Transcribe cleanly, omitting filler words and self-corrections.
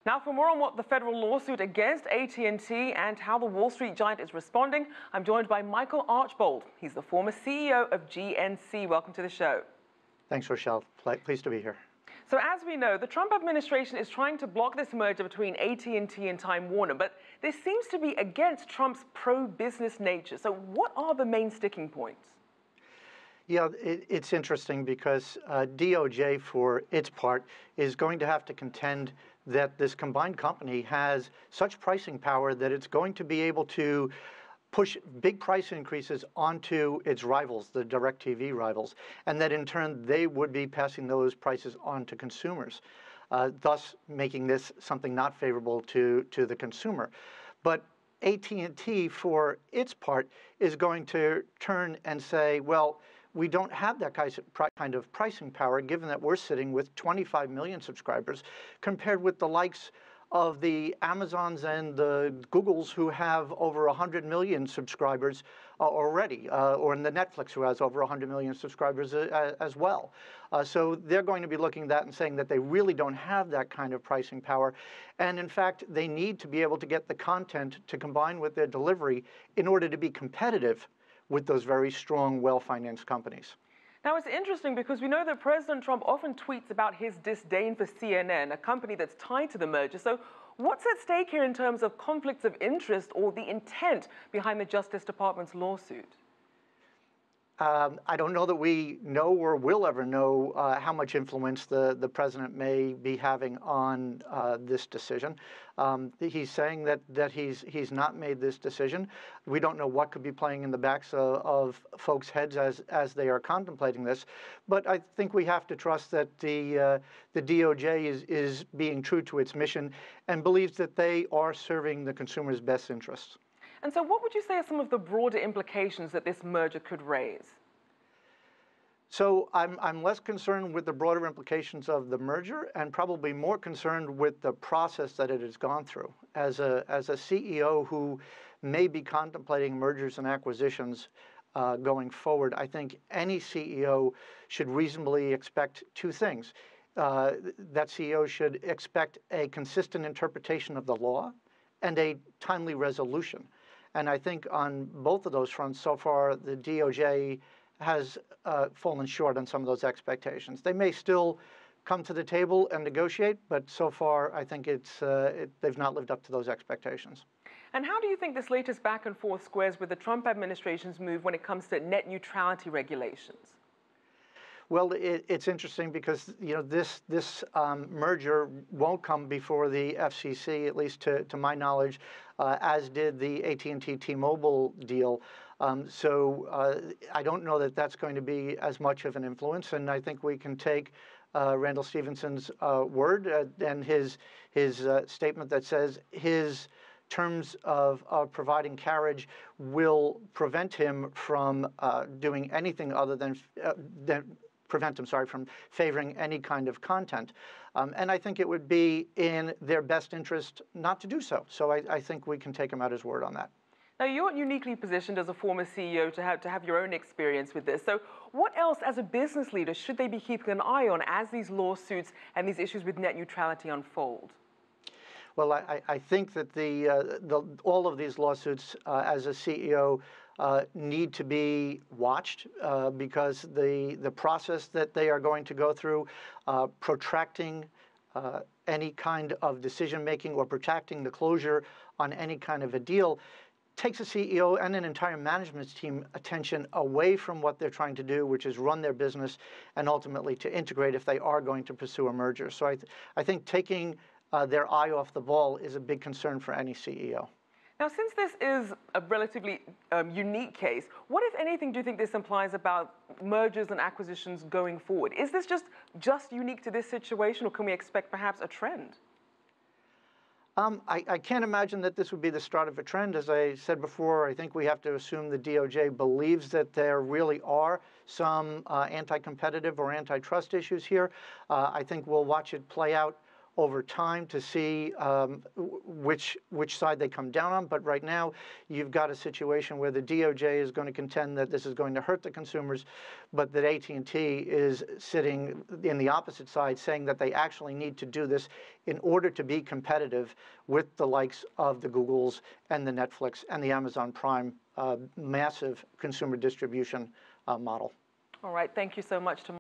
Now, for more on what the federal lawsuit against AT&T and how the Wall Street giant is responding, I'm joined by Michael Archbold. He's the former CEO of GNC. Welcome to the show. Thanks, Rachelle. Pleased to be here. So as we know, the Trump administration is trying to block this merger between AT&T and Time Warner, but this seems to be against Trump's pro-business nature. So what are the main sticking points? Yeah, it's interesting because DOJ, for its part, is going to have to contend that this combined company has such pricing power that it's going to be able to push big price increases onto its rivals, the DirecTV rivals, and that in turn they would be passing those prices on to consumers, thus making this something not favorable to the consumer. But AT&T, for its part, is going to turn and say, well, we don't have that kind of pricing power, given that we're sitting with 25 million subscribers, compared with the likes of the Amazons and the Googles, who have over 100 million subscribers already, or in the Netflix, who has over 100 million subscribers as well. So they're going to be looking at that and saying that they really don't have that kind of pricing power. And in fact, they need to be able to get the content to combine with their delivery in order to be competitive with those very strong, well-financed companies. Now, it's interesting because we know that President Trump often tweets about his disdain for CNN, a company that's tied to the merger. So what's at stake here in terms of conflicts of interest or the intent behind the Justice Department's lawsuit? I don't know that we know or will ever know how much influence the president may be having on this decision. He's saying that he's not made this decision. We don't know what could be playing in the backs of folks' heads as they are contemplating this. But I think we have to trust that the DOJ is being true to its mission and believes that they are serving the consumer's best interests. And so what would you say are some of the broader implications that this merger could raise? So I'm less concerned with the broader implications of the merger and probably more concerned with the process that it has gone through. As a CEO who may be contemplating mergers and acquisitions going forward, I think any CEO should reasonably expect two things. That CEO should expect a consistent interpretation of the law and a timely resolution. And I think on both of those fronts, so far, the DOJ has fallen short on some of those expectations. They may still come to the table and negotiate, but so far, I think they've not lived up to those expectations. And how do you think this latest back and forth squares with the Trump administration's move when it comes to net neutrality regulations? Well, it's interesting because this merger won't come before the FCC, at least to my knowledge, as did the AT&T T-Mobile deal. So I don't know that that's going to be as much of an influence, and I think we can take Randall Stevenson's word and his statement that says his terms of providing carriage will prevent him from doing anything other than from favoring any kind of content. And I think it would be in their best interest not to do so. So I think we can take him at his word on that. Now, you're uniquely positioned as a former CEO to have your own experience with this. So what else, as a business leader, should they be keeping an eye on as these lawsuits and these issues with net neutrality unfold? Well, I think that all of these lawsuits, as a CEO, need to be watched because the process that they are going to go through, protracting any kind of decision-making or protracting the closure on any kind of a deal, takes a CEO and an entire management team attention away from what they're trying to do, which is run their business and ultimately to integrate if they are going to pursue a merger. So I think taking their eye off the ball is a big concern for any CEO. Now, since this is a relatively unique case, what, if anything, do you think this implies about mergers and acquisitions going forward? Is this just unique to this situation, or can we expect perhaps a trend? I can't imagine that this would be the start of a trend. As I said before, I think we have to assume the DOJ believes that there really are some anti-competitive or antitrust issues here. I think we'll watch it play out over time to see which side they come down on. But right now, you've got a situation where the DOJ is going to contend that this is going to hurt the consumers, but that AT&T is sitting in the opposite side, saying that they actually need to do this in order to be competitive with the likes of the Googles and the Netflix and the Amazon Prime massive consumer distribution model. All right. Thank you so much.